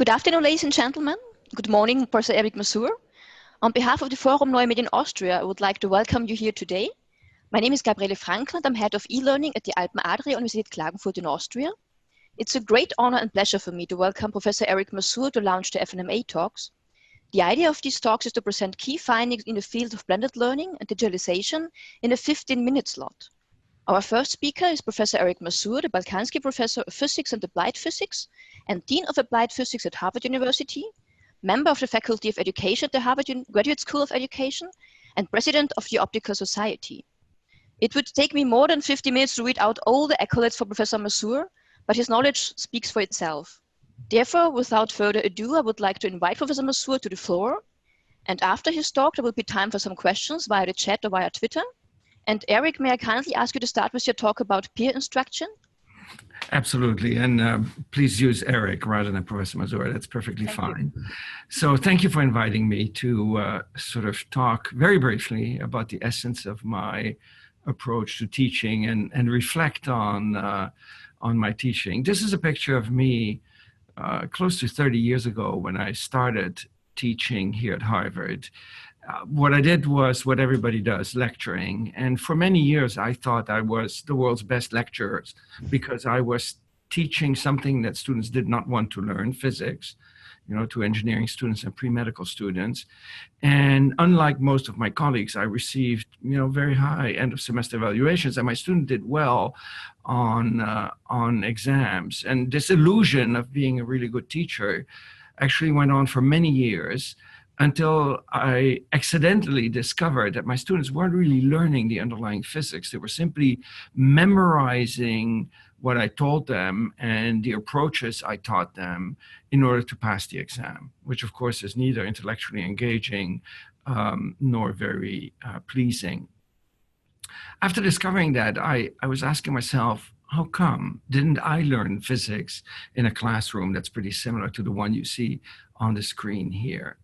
Good afternoon, ladies and gentlemen. Good morning, Professor Eric Mazur. On behalf of the Forum Neue Medien Austria, I would like to welcome you here today. My name is Gabriele Frankl and I'm Head of E-Learning at the Alpen Adria Universität Klagenfurt in Austria. It's a great honor and pleasure for me to welcome Professor Eric Mazur to launch the FNMA talks. The idea of these talks is to present key findings in the field of blended learning and digitalization in a 15-minute slot. Our first speaker is Professor Eric Mazur, the Balkanski Professor of Physics and Applied Physics and Dean of Applied Physics at Harvard University, member of the Faculty of Education at the Harvard Graduate School of Education, and President of the Optical Society. It would take me more than 50 minutes to read out all the accolades for Professor Mazur, but his knowledge speaks for itself. Therefore, without further ado, I would like to invite Professor Mazur to the floor. And after his talk, there will be time for some questions via the chat or via Twitter. And Eric, may I kindly ask you to start with your talk about peer instruction? Absolutely, and please use Eric rather than Professor Mazur. That's perfectly fine. So thank you for inviting me to sort of talk very briefly about the essence of my approach to teaching and reflect on my teaching. This is a picture of me close to 30 years ago when I started teaching here at Harvard. What I did was what everybody does, lecturing. And for many years, I thought I was the world's best lecturer because I was teaching something that students did not want to learn, physics, to engineering students and pre-medical students. And unlike most of my colleagues, I received, very high end of semester evaluations, and my students did well on exams. And this illusion of being a really good teacher actually went on for many years, until I accidentally discovered that my students weren't really learning the underlying physics. They were simply memorizing what I told them and the approaches I taught them in order to pass the exam, which of course is neither intellectually engaging nor very pleasing. After discovering that, I was asking myself, how come didn't I learn physics in a classroom that's pretty similar to the one you see on the screen here?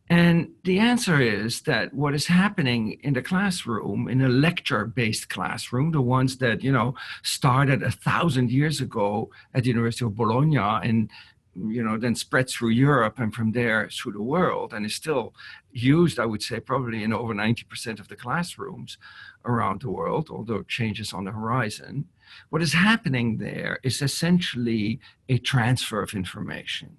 And the answer is that what is happening in the classroom, in a lecture-based classroom, the ones that, started 1,000 years ago at the University of Bologna and, then spread through Europe and from there through the world, and is still used, I would say, probably in over 90% of the classrooms around the world, although changes on the horizon. What is happening there is essentially a transfer of information.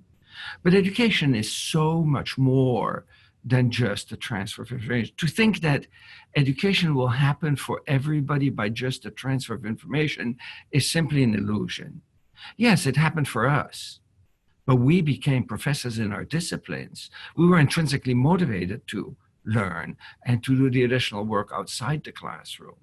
But education is so much more than just the transfer of information. To think that education will happen for everybody by just the transfer of information is simply an illusion. Yes, it happened for us, but we became professors in our disciplines. We were intrinsically motivated to learn and to do the additional work outside the classroom.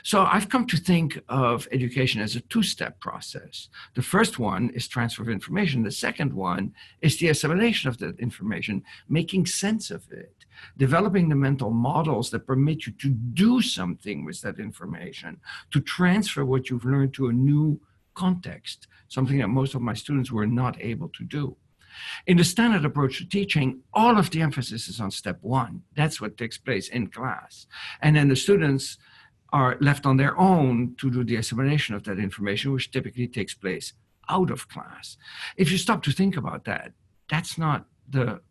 So I've come to think of education as a two-step process. The first one is transfer of information. The second one is the assimilation of that information, making sense of it, developing the mental models that permit you to do something with that information, to transfer what you've learned to a new context, something that most of my students were not able to do. In the standard approach to teaching, all of the emphasis is on step one. That's what takes place in class. And then the students are left on their own to do the assimilation of that information, which typically takes place out of class. If you stop to think about that, that's not the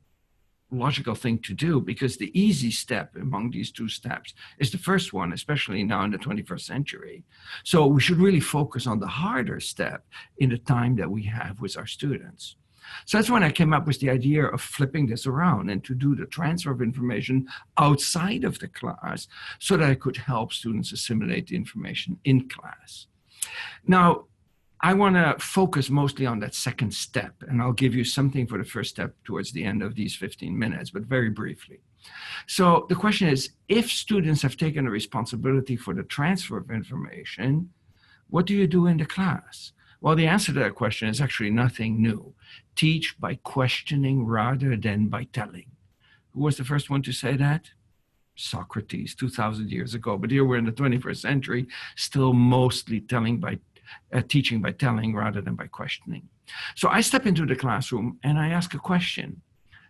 logical thing to do, because the easy step among these two steps is the first one, especially now in the 21st century. So we should really focus on the harder step in the time that we have with our students. So that's when I came up with the idea of flipping this around and to do the transfer of information outside of the class so that I could help students assimilate the information in class. Now, I want to focus mostly on that second step, and I'll give you something for the first step towards the end of these 15 minutes, but very briefly. So the question is, if students have taken a responsibility for the transfer of information, what do you do in the class? Well, the answer to that question is actually nothing new. Teach by questioning rather than by telling. Who was the first one to say that? Socrates, 2,000 years ago. But here we're in the 21st century, still mostly teaching by telling rather than by questioning. So I step into the classroom and I ask a question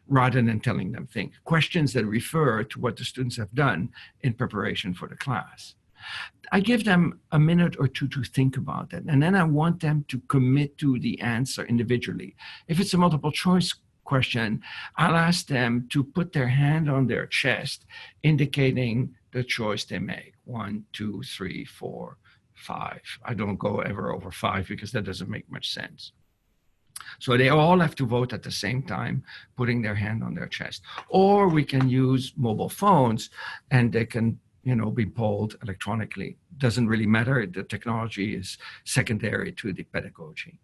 rather than telling them things. Questions that refer to what the students have done in preparation for the class. I give them a minute or two to think about it, and then I want them to commit to the answer individually. If it's a multiple choice question, I'll ask them to put their hand on their chest, indicating the choice they make. 1, 2, 3, 4, 5. I don't go ever over 5 because that doesn't make much sense. So they all have to vote at the same time, putting their hand on their chest. Or we can use mobile phones, and they can, be polled electronically. Doesn't really matter. The technology is secondary to the pedagogy.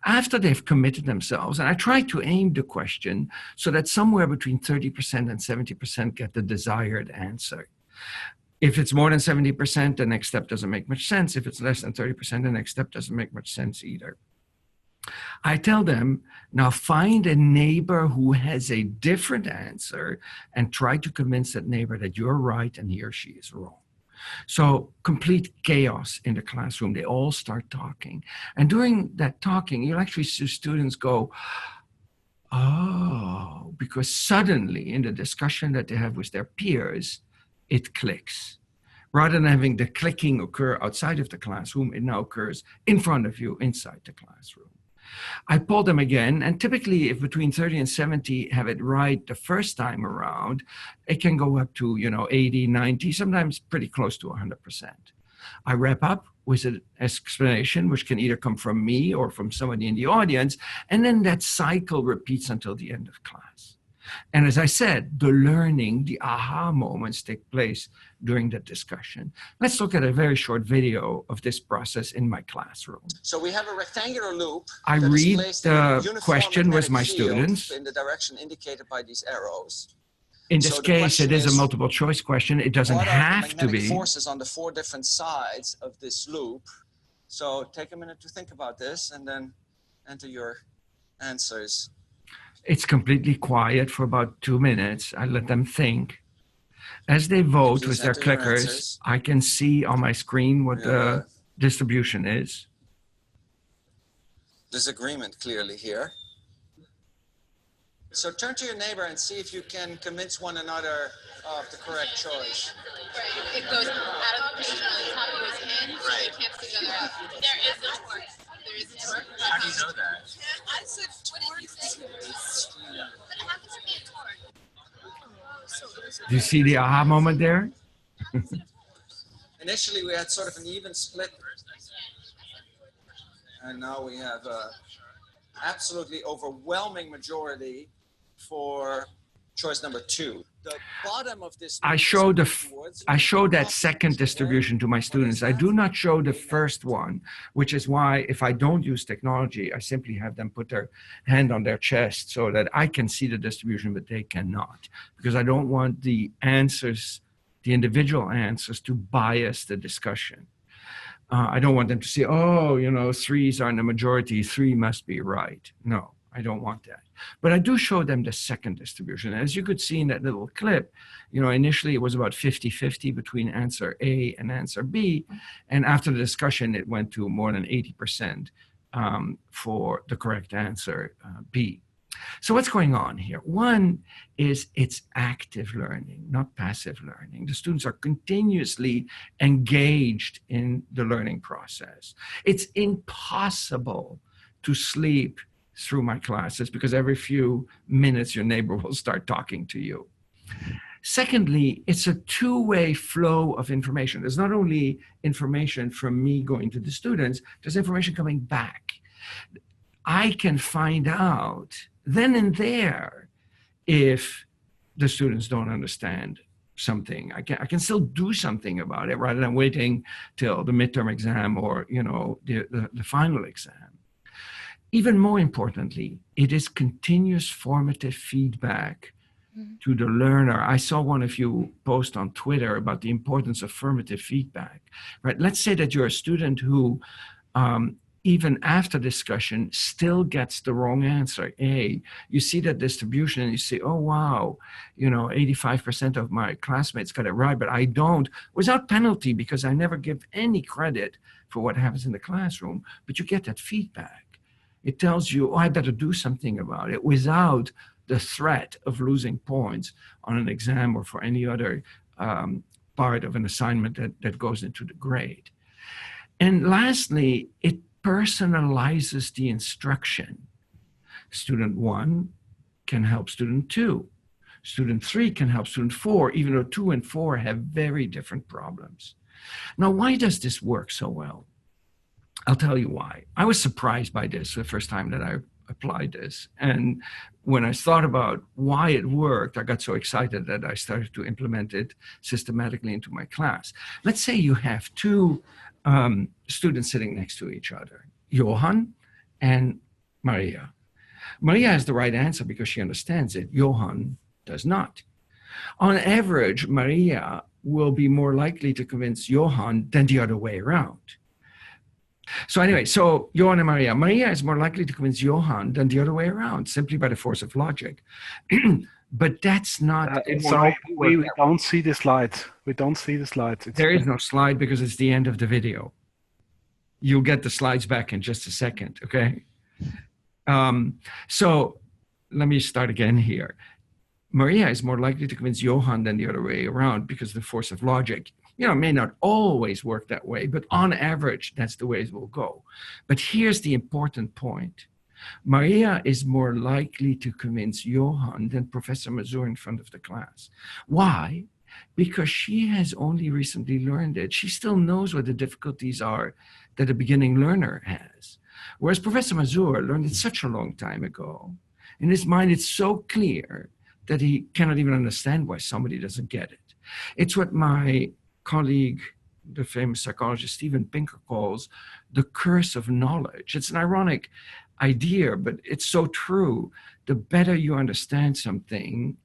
After they've committed themselves, and I try to aim the question so that somewhere between 30% and 70% get the desired answer. If it's more than 70%, the next step doesn't make much sense. If it's less than 30%, the next step doesn't make much sense either. I tell them, now find a neighbor who has a different answer and try to convince that neighbor that you're right and he or she is wrong. So complete chaos in the classroom. They all start talking. And during that talking, you'll actually see students go, oh, because suddenly in the discussion that they have with their peers, it clicks. Rather than having the clicking occur outside of the classroom, it now occurs in front of you, inside the classroom. I poll them again, and typically if between 30 and 70 have it right the first time around, it can go up to 80, 90, sometimes pretty close to 100%. I wrap up with an explanation, which can either come from me or from somebody in the audience, and then that cycle repeats until the end of class. And as I said, the learning, the aha moments take place during that discussion. Let's look at a very short video of this process in my classroom. So we have a rectangular loop. I read the question with my students. In the direction indicated by these arrows. In this case, it is a multiple choice question. It doesn't have to be. What are the magnetic forces on the 4 different sides of this loop? So take a minute to think about this and then enter your answers. It's completely quiet for about 2 minutes. I let them think. As they vote with their clickers, I can see on my screen what the distribution is. Disagreement clearly here. So turn to your neighbor and see if you can convince one another of the correct choice. Right. It goes out of the position on the top, goes in, so they can't see the other out. There is a torque. There is a torque. How do you know that? I said, what did you think it was? But it happens to be a torque. Do you see the aha moment there? Initially, we had sort of an even split. And now we have an absolutely overwhelming majority for choice number 2. The bottom of this I show that second distribution to my students. I do not show the first one, which is why if I don't use technology, I simply have them put their hand on their chest so that I can see the distribution, but they cannot, because I don't want the answers, the individual answers, to bias the discussion. I don't want them to say, oh, 3s are in the majority, 3 must be right. No, I don't want that. But I do show them the second distribution. As you could see in that little clip, initially it was about 50-50 between answer A and answer B. And after the discussion, it went to more than 80% for the correct answer, B. So what's going on here? One is it's active learning, not passive learning. The students are continuously engaged in the learning process. It's impossible to sleep through my classes because every few minutes your neighbor will start talking to you. Secondly, it's a two-way flow of information. There's not only information from me going to the students, there's information coming back. I can find out then and there if the students don't understand something. I can still do something about it rather than waiting till the midterm exam or the final exam. Even more importantly, it is continuous formative feedback to the learner. I saw one of you post on Twitter about the importance of formative feedback, right? Let's say that you're a student who, even after discussion, still gets the wrong answer, A. You see that distribution and you say, oh, wow, 85% of my classmates got it right, but I don't, without penalty, because I never give any credit for what happens in the classroom, but you get that feedback. It tells you, oh, I better do something about it without the threat of losing points on an exam or for any other part of an assignment that goes into the grade. And lastly, it personalizes the instruction. Student 1 can help student 2. Student 3 can help student 4, even though 2 and 4 have very different problems. Now, why does this work so well? I'll tell you why. I was surprised by this the first time that I applied this. And when I thought about why it worked, I got so excited that I started to implement it systematically into my class. Let's say you have two students sitting next to each other, Johan and Maria. Maria has the right answer because she understands it. Johan does not. On average, Maria will be more likely to convince Johan than the other way around. So anyway, so Johan and Maria. Maria is more likely to convince Johan than the other way around, simply by the force of logic. But that's not... sorry, we don't see the slides. We don't see the slides. There is no slide because it's the end of the video. You'll get the slides back in just a second, okay? So let me start again here. Maria is more likely to convince Johan than the other way around because of the force of logic. You know, it may not always work that way, but on average, that's the way it will go. But here's the important point. Maria is more likely to convince Johan than Professor Mazur in front of the class. Why? Because she has only recently learned it. She still knows what the difficulties are that a beginning learner has. Whereas Professor Mazur learned it such a long time ago. In his mind, it's so clear that he cannot even understand why somebody doesn't get it. It's what my colleague, the famous psychologist Steven Pinker, calls the curse of knowledge. It's an ironic idea, but it's so true. The better you understand something,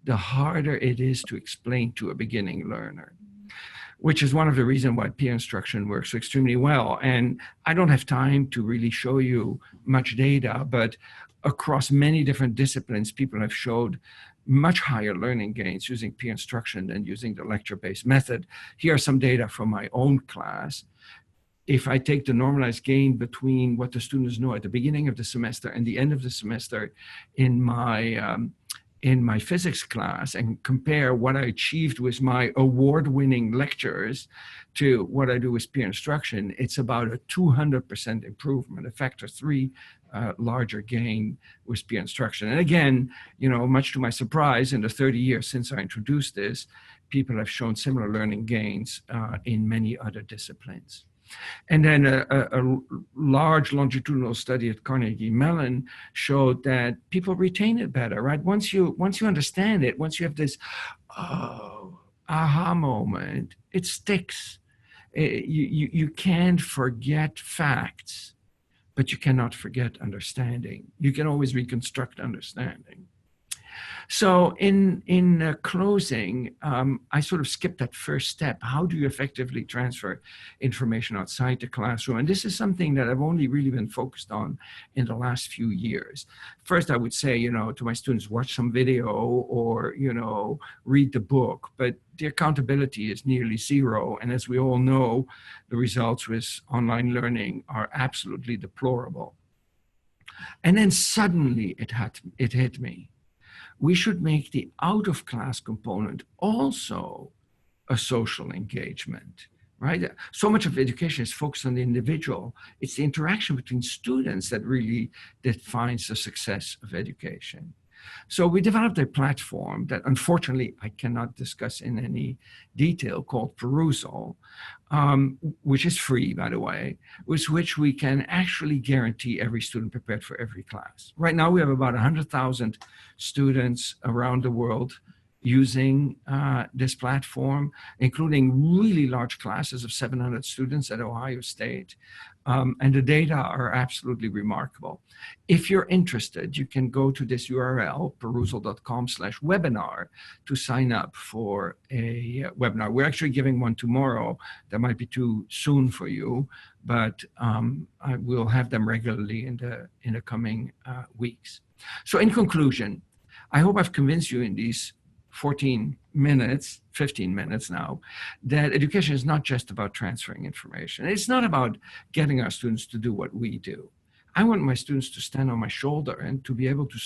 the harder it is to explain to a beginning learner, which is one of the reasons why peer instruction works so extremely well. And I don't have time to really show you much data, but across many different disciplines, people have showed much higher learning gains using peer instruction than using the lecture-based method. Here are some data from my own class. If I take the normalized gain between what the students know at the beginning of the semester and the end of the semester in my physics class and compare what I achieved with my award-winning lectures to what I do with peer instruction, it's about a 200% improvement, a factor 3 larger gain with peer instruction. And again, you know, much to my surprise, in the 30 years since I introduced this, people have shown similar learning gains in many other disciplines. And then a large longitudinal study at Carnegie Mellon showed that people retain it better, right? Once you understand it, once you have this aha moment, it sticks. You can't forget facts, but you cannot forget understanding. You can always reconstruct understanding. So in closing, I sort of skipped that first step. How do you effectively transfer information outside the classroom? And this is something that I've only really been focused on in the last few years. First, I would say, you know, to my students, watch some video or, you know, read the book, but the accountability is nearly zero. And as we all know, the results with online learning are absolutely deplorable. And then suddenly it hit me. We should make the out-of-class component also a social engagement, right? So much of education is focused on the individual. It's the interaction between students that really defines the success of education. So we developed a platform that unfortunately I cannot discuss in any detail, called Perusal, which is free, by the way, with which we can actually guarantee every student prepared for every class. Right now we have about 100,000 students around the world using this platform, including really large classes of 700 students at Ohio State. And the data are absolutely remarkable. If you're interested, you can go to this URL, perusal.com/webinar, to sign up for a webinar. We're actually giving one tomorrow. That might be too soon for you, but I will have them regularly in the coming weeks. So in conclusion, I hope I've convinced you in these 14 minutes, 15 minutes now, that education is not just about transferring information. It's not about getting our students to do what we do. I want my students to stand on my shoulder and to be able to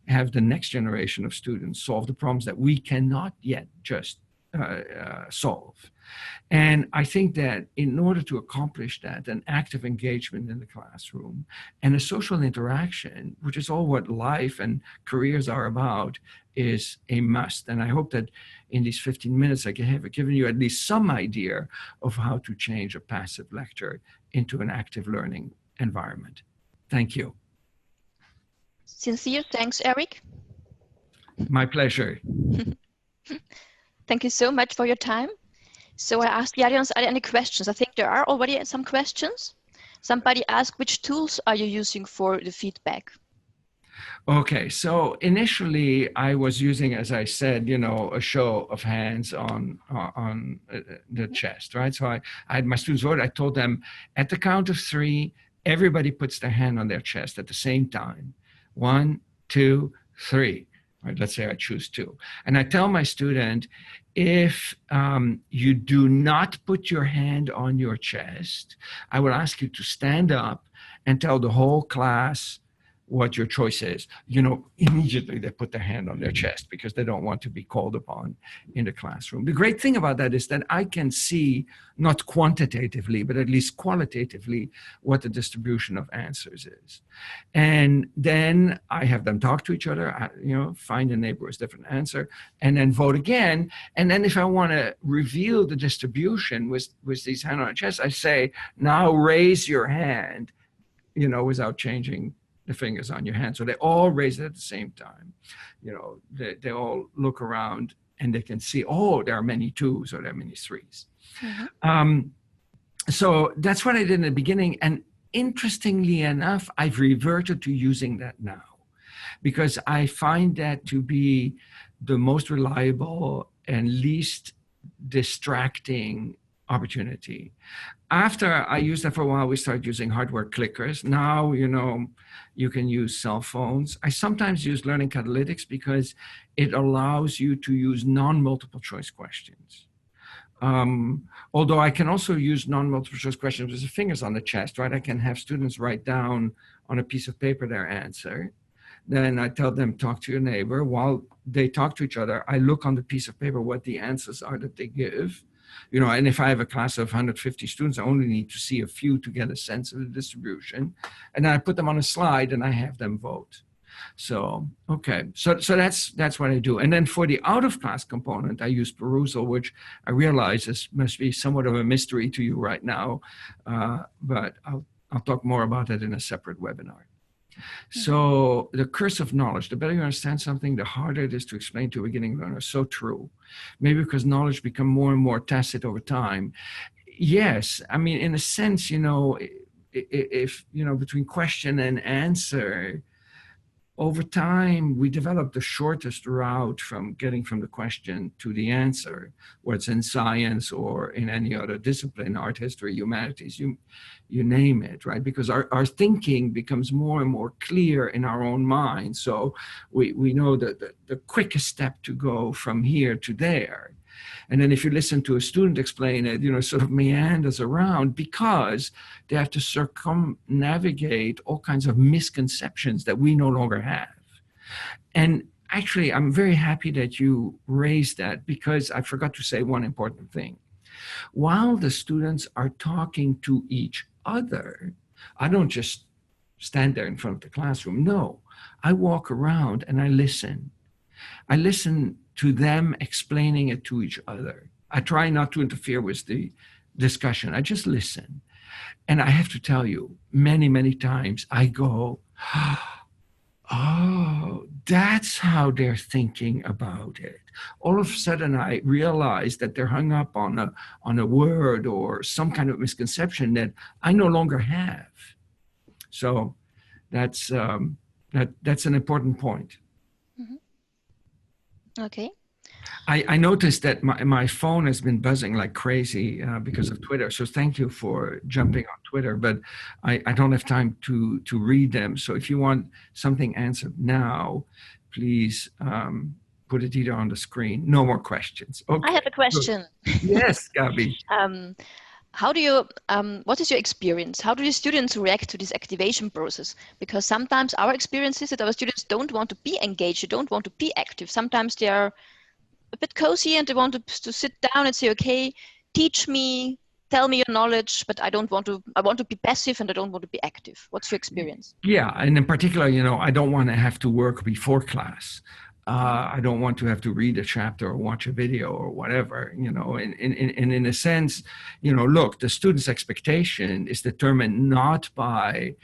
have the next generation of students solve the problems that we cannot yet just solve. And I think that in order to accomplish that, an active engagement in the classroom and a social interaction, which is all what life and careers are about, is a must. And I hope that in these 15 minutes, I have given you at least some idea of how to change a passive lecture into an active learning environment. Thank you. Sincere thanks, Eric. My pleasure. Thank you so much for your time. So I asked the audience, are there any questions? I think there are already some questions. Somebody asked, which tools are you using for the feedback? Okay, so initially I was using, as I said, a show of hands on the chest, right? So I had my students vote. I told them at the count of 3, everybody puts their hand on their chest at the same time. 1, 2, 3. Right, let's say I choose 2. And I tell my student, if you do not put your hand on your chest, I will ask you to stand up and tell the whole class what your choice is. Immediately they put their hand on their chest because they don't want to be called upon in the classroom. The great thing about that is that I can see, not quantitatively, but at least qualitatively, what the distribution of answers is. And then I have them talk to each other, find a neighbor's different answer, and then vote again. And then if I want to reveal the distribution with these hands on the chest, I say, now raise your hand, without changing the fingers on your hand. So they all raise it at the same time. They all look around and they can see, oh, there are many 2s or there are many 3s. Mm-hmm. So that's what I did in the beginning. And interestingly enough, I've reverted to using that now because I find that to be the most reliable and least distracting opportunity. After I used that for a while, we started using hardware clickers. Now, you can use cell phones. I sometimes use learning catalytics because it allows you to use non-multiple choice questions. Although I can also use non-multiple choice questions with the fingers on the chest, right? I can have students write down on a piece of paper their answer. Then I tell them, talk to your neighbor. While they talk to each other, I look on the piece of paper what the answers are that they give. And if I have a class of 150 students, I only need to see a few to get a sense of the distribution. And then I put them on a slide and I have them vote. So, okay. So that's what I do. And then for the out-of-class component, I use Perusal, which I realize must be somewhat of a mystery to you right now. But I'll talk more about it in a separate webinar. So the curse of knowledge, the better you understand something, the harder it is to explain to a beginning learner. So true. Maybe because knowledge becomes more and more tacit over time. Yes, I mean, in a sense, if, between question and answer, over time, we develop the shortest route from getting from the question to the answer, whether it's in science or in any other discipline, art, history, humanities, you name it, right? Because our thinking becomes more and more clear in our own mind. So we know that the quickest step to go from here to there. And then if you listen to a student explain it, sort of meanders around because they have to circumnavigate all kinds of misconceptions that we no longer have. And actually, I'm very happy that you raised that because I forgot to say one important thing. While the students are talking to each other, I don't just stand there in front of the classroom. No, I walk around and I listen. I listen to them explaining it to each other. I try not to interfere with the discussion. I just listen. And I have to tell you, many, many times I go, oh, that's how they're thinking about it. All of a sudden I realize that they're hung up on a word or some kind of misconception that I no longer have. So that's an important point. Mm-hmm. Okay. I noticed that my phone has been buzzing like crazy because of Twitter. So thank you for jumping on Twitter, but I don't have time to read them. So if you want something answered now, please put it either on the screen. No more questions. Okay. I have a question. Yes, Gabi. How do you, what is your experience? How do your students react to this activation process? Because sometimes our experience is that our students don't want to be engaged, they don't want to be active. Sometimes they are a bit cozy and they want to sit down and say, okay, teach me, tell me your knowledge, but I want to be passive and I don't want to be active. What's your experience? Yeah, and in particular, I don't want to have to work before class. I don't want to have to read a chapter or watch a video or whatever, and in a sense, look, the student's expectation is determined not by,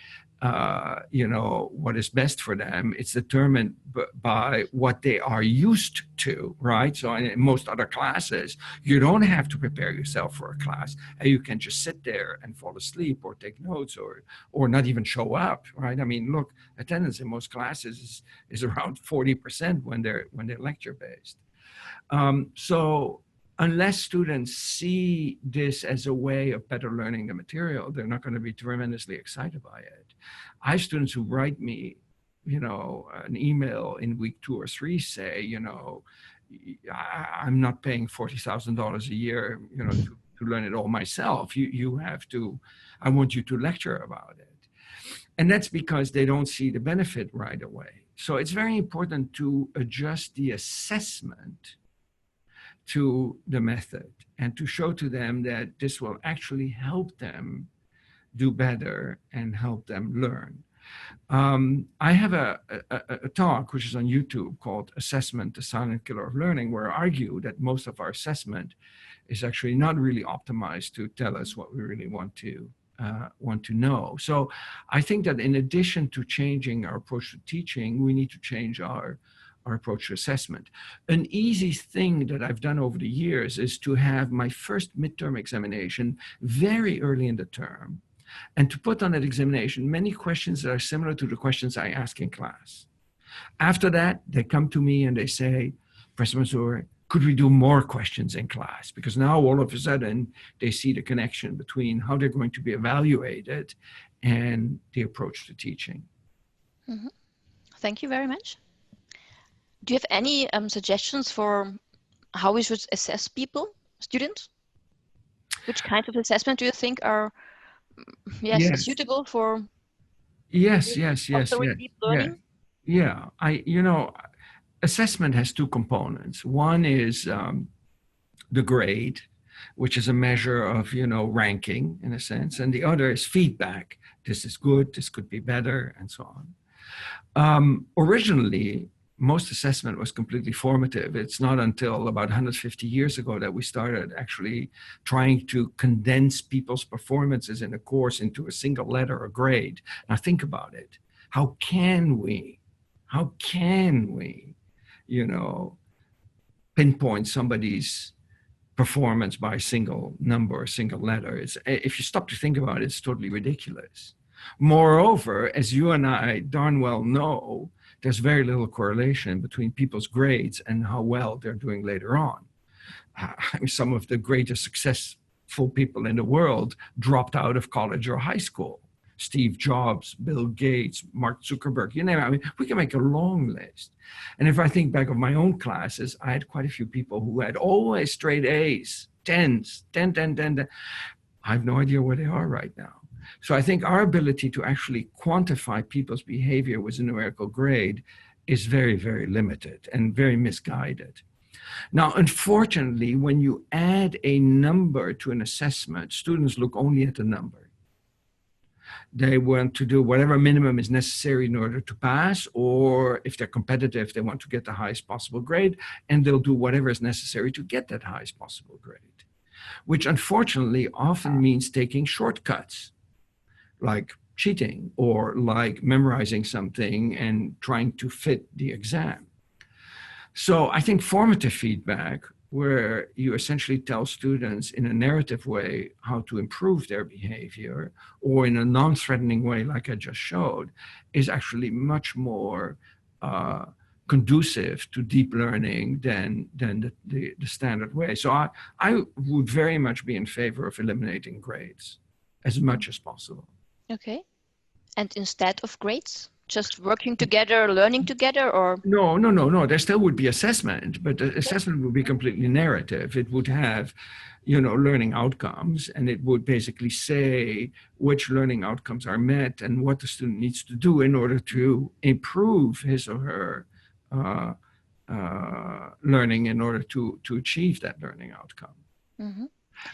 what is best for them. It's determined by what they are used to, right? So in most other classes, you don't have to prepare yourself for a class. You can just sit there and fall asleep or take notes or not even show up, right? I mean, look, attendance in most classes is around 40% when they're lecture based. So unless students see this as a way of better learning the material, they're not going to be tremendously excited by it. I have students who write me, an email in week 2 or 3 say, I'm not paying $40,000 a year, to learn it all myself. I want you to lecture about it. And that's because they don't see the benefit right away. So it's very important to adjust the assessment to the method and to show to them that this will actually help them do better and help them learn. I have a talk which is on YouTube called Assessment, the Silent Killer of Learning, where I argue that most of our assessment is actually not really optimized to tell us what we really want to know. So I think that in addition to changing our approach to teaching, we need to change our approach to assessment. An easy thing that I've done over the years is to have my first midterm examination very early in the term, and to put on that examination many questions that are similar to the questions I ask in class. After that, they come to me and they say, Professor Mazur, could we do more questions in class? Because now all of a sudden they see the connection between how they're going to be evaluated and the approach to teaching. Mm-hmm. Thank you very much. Do you have any suggestions for how we should assess students? Which kinds of assessment do you think are suitable for deep learning? Yeah. Assessment has 2 components. One is the grade, which is a measure of, ranking in a sense, and the other is feedback. This is good, this could be better, and so on. Originally, most assessment was completely formative. It's not until about 150 years ago that we started actually trying to condense people's performances in a course into a single letter or grade. Now think about it. How can we, pinpoint somebody's performance by a single number or single letter? If you stop to think about it, it's totally ridiculous. Moreover, as you and I darn well know, there's very little correlation between people's grades and how well they're doing later on. Some of the greatest successful people in the world dropped out of college or high school. Steve Jobs, Bill Gates, Mark Zuckerberg, you name it. we can make a long list. And if I think back of my own classes, I had quite a few people who had always straight A's, 10s, 10. I have no idea where they are right now. So I think our ability to actually quantify people's behavior with a numerical grade is very, very limited and very misguided. Now, unfortunately, when you add a number to an assessment, students look only at the number. They want to do whatever minimum is necessary in order to pass, or if they're competitive, they want to get the highest possible grade, and they'll do whatever is necessary to get that highest possible grade, which unfortunately often means taking shortcuts, like cheating or like memorizing something and trying to fit the exam. So I think formative feedback, where you essentially tell students in a narrative way how to improve their behavior, or in a non-threatening way like I just showed, is actually much more conducive to deep learning than the standard way. So I would very much be in favor of eliminating grades as much as possible. Okay. And instead of grades, just working together, learning together, or? No. There still would be assessment, but the assessment would be completely narrative. It would have, learning outcomes, and it would basically say which learning outcomes are met and what the student needs to do in order to improve his or her learning in order to achieve that learning outcome. Mm-hmm.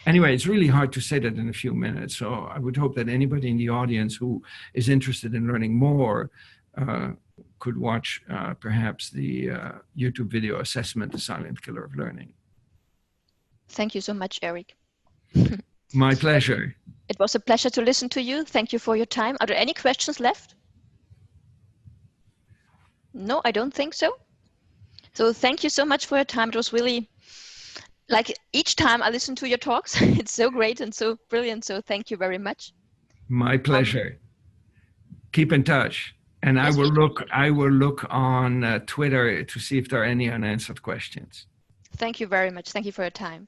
Anyway, it's really hard to say that in a few minutes. So I would hope that anybody in the audience who is interested in learning more could watch perhaps the YouTube video assessment, The Silent Killer of Learning. Thank you so much, Eric. My pleasure. It was a pleasure to listen to you. Thank you for your time. Are there any questions left? No, I don't think so. So thank you so much for your time. It was really, like each time I listen to your talks, it's so great and so brilliant. So thank you very much. My pleasure. Keep in touch. And Yes, I will look on Twitter to see if there are any unanswered questions. Thank you very much. Thank you for your time.